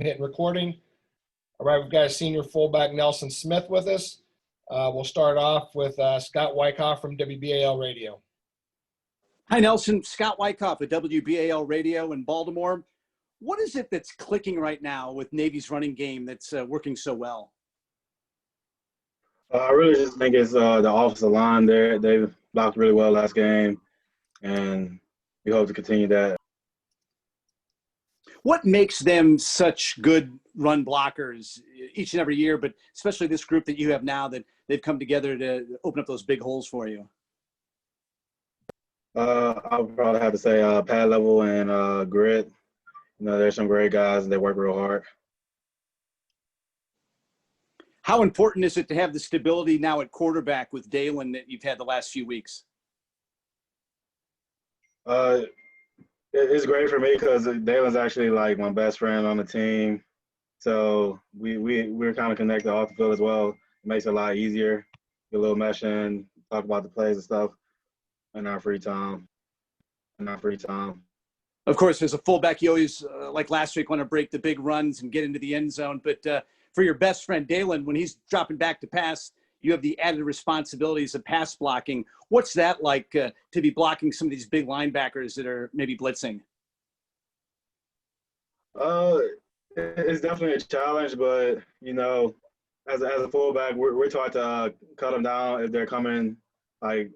Hit recording. All right, we've got a senior fullback, Nelson Smith, with us. We'll start off with Scott Wyckoff from WBAL Radio. Hi, Nelson. Scott Wyckoff at WBAL Radio in Baltimore. What is it that's clicking right now with Navy's running game that's working so well? I really just think it's the offensive line there. They blocked really well last game, and we hope to continue that. What makes them such good run blockers each and every year, but especially this group that you have now that they've come together to open up those big holes for you? I would probably have to say pad level and grit. You know, there's some great guys, and they work real hard. How important is it to have the stability now at quarterback with Dalen that you've had the last few weeks? It's great for me because Dalen's actually like my best friend on the team. So we're kind of connected off the field as well. It makes it a lot easier. Get a little mesh in, talk about the plays and stuff in our free time. Of course, as a fullback, you always, like last week, want to break the big runs and get into the end zone. But for your best friend, Dalen, when he's dropping back to pass, you have the added responsibilities of pass blocking. What's that like to be blocking some of these big linebackers that are maybe blitzing? It's definitely a challenge, but, you know, as a fullback, we're taught to cut them down if they're coming, like,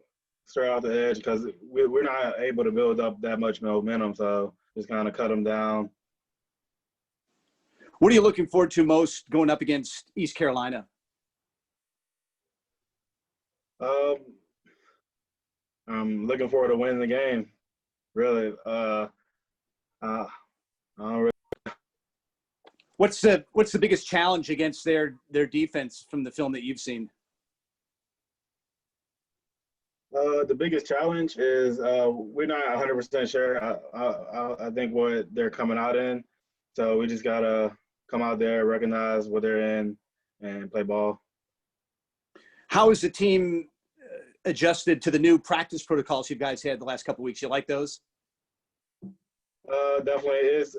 straight off the edge because we're not able to build up that much momentum, so just kind of cut them down. What are you looking forward to most going up against East Carolina? I'm looking forward to winning the game, really. I don't really. What's the biggest challenge against their defense from the film that you've seen? The biggest challenge is we're not 100% sure. I think what they're coming out in, so we just gotta come out there, recognize what they're in, and play ball. How is the team adjusted to the new practice protocols you guys had the last couple of weeks? You like those? Definitely is.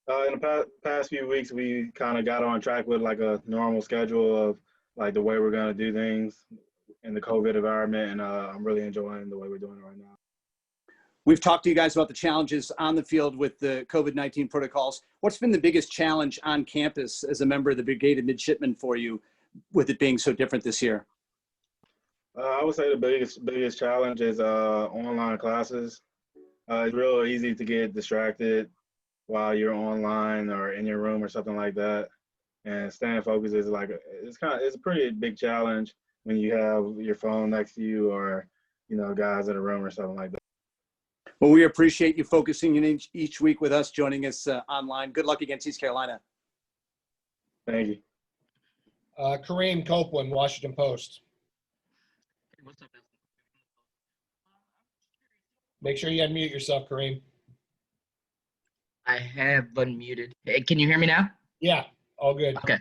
In the past few weeks, we kind of got on track with like a normal schedule of like the way we're gonna do things in the COVID environment, and I'm really enjoying the way we're doing it right now. We've talked to you guys about the challenges on the field with the COVID-19 protocols. What's been the biggest challenge on campus as a member of the Brigade of Midshipmen for you, with it being so different this year? I would say the biggest challenge is online classes. It's real easy to get distracted while you're online or in your room or something like that, and staying focused is like it's a pretty big challenge when you have your phone next to you or, you know, guys in a room or something like that. Well, we appreciate you focusing in each week with us, joining us online. Good luck against East Carolina. Thank you. Kareem Copeland, Washington Post. Hey, what's up, Make sure you unmute yourself, Kareem. I have unmuted. Hey, can you hear me now? Yeah, all good. Okay.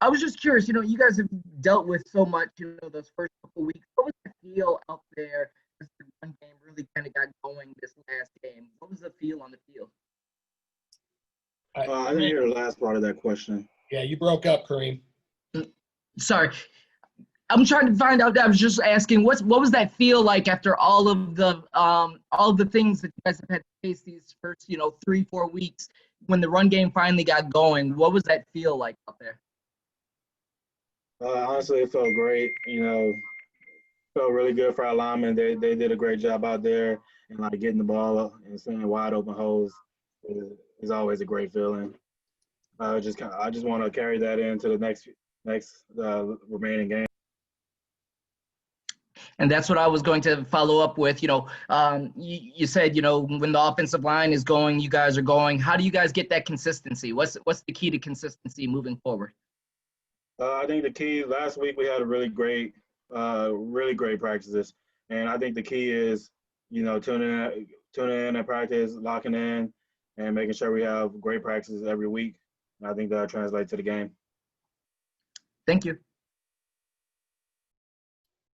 I was just curious, you know, you guys have dealt with so much, you know, those first couple weeks. What was the feel out there as the run game really kind of got going this last game? What was the feel on the field? I didn't hear the last part of that question. Yeah, you broke up, Kareem. Sorry. I'm trying to find out. I was just asking, what was that feel like after all of the things that you guys have had to face these first, you know, 3-4 weeks when the run game finally got going? What was that feel like out there? Honestly, it felt great. You know, felt really good for our linemen. They did a great job out there and like getting the ball and seeing wide open holes is always a great feeling. I just want to carry that into the next remaining game. And that's what I was going to follow up with. You know, you said, you know, when the offensive line is going, you guys are going. How do you guys get that consistency? What's the key to consistency moving forward? I think the key, last week we had a really great practices. And I think the key is, you know, tuning in at practice, locking in, and making sure we have great practices every week. And I think that'll translate to the game. Thank you.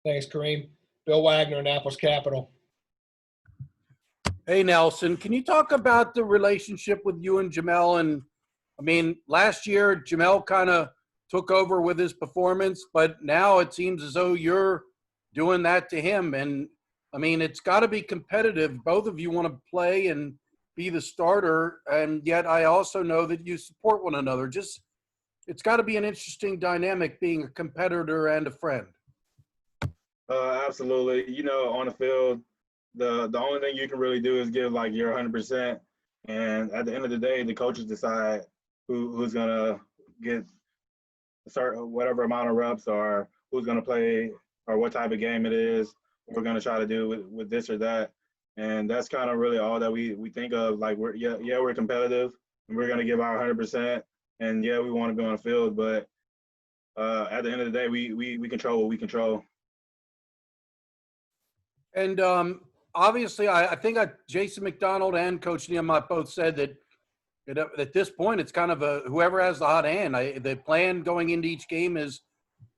Thanks, Kareem. Bill Wagner, Annapolis Capital. Hey, Nelson, can you talk about the relationship with you and Jamel? And I mean, last year, Jamel kind of took over with his performance, but now it seems as though you're doing that to him. And I mean, it's got to be competitive. Both of you want to play and be the starter. And yet I also know that you support one another. Just, it's got to be an interesting dynamic being a competitor and a friend. Absolutely. You know, on the field, the only thing you can really do is give like your 100%. And at the end of the day, the coaches decide who's gonna get a certain whatever amount of reps or who's gonna play or what type of game it is. What we're gonna try to do with this or that. And that's kind of really all that we think of. Like we're competitive and we're gonna give our 100%. And yeah, we want to be on the field, but at the end of the day, we control what we control. And obviously, I think Jason McDonald and Coach Nehemiah both said that at this point, it's kind of whoever has the hot hand. The plan going into each game is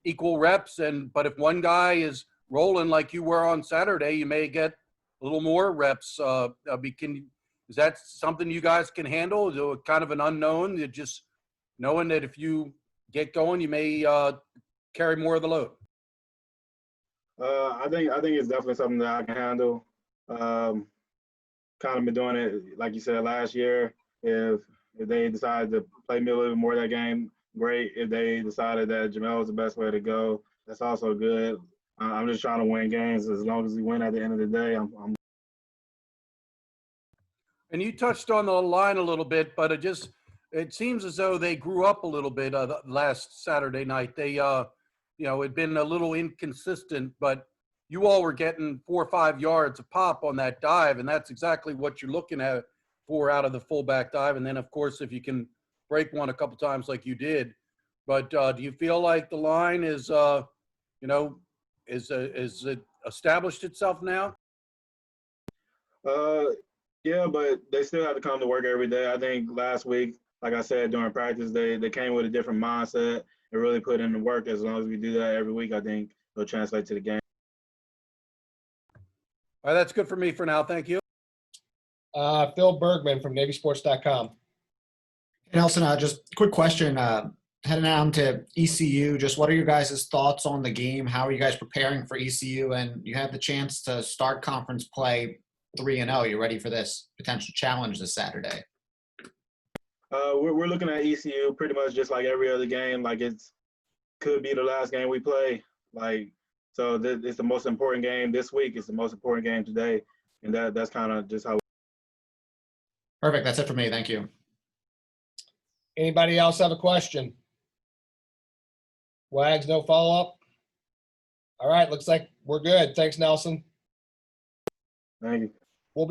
equal reps, but if one guy is rolling like you were on Saturday, you may get a little more reps. Is that something you guys can handle? Is it kind of an unknown? You're just knowing that if you get going, you may carry more of the load. I think it's definitely something that I can handle. Kind of been doing it, like you said, last year. If they decide to play me a little bit more of that game, great. If they decided that Jamel was the best way to go, that's also good. I'm just trying to win games. As long as we win at the end of the day, I'm. And you touched on the line a little bit, but it seems as though they grew up a little bit last Saturday night. They it'd been a little inconsistent, but you all were getting 4 or 5 yards a pop on that dive, and that's exactly what you're looking at for out of the fullback dive. And then, of course, if you can break one a couple times like you did. But do you feel like the line is it established itself now? Yeah, but they still have to come to work every day. I think last week, like I said, during practice, they came with a different mindset and really put in the work. As long as we do that every week, I think it'll translate to the game. All right, that's good for me for now. Thank you. Phil Bergman from NavySports.com. Nelson, just a quick question. Heading down to ECU, just what are your guys' thoughts on the game? How are you guys preparing for ECU? And you have the chance to start conference play 3-0. You ready for this potential challenge this Saturday? We're looking at ECU pretty much just like every other game. Like could be the last game we play. So it's the most important game this week. It's the most important game today, and that's kind of just how. Perfect. That's it for me. Thank you. Anybody else have a question? Wags, no follow-up? All right, looks like we're good. Thanks, Nelson. Thank you.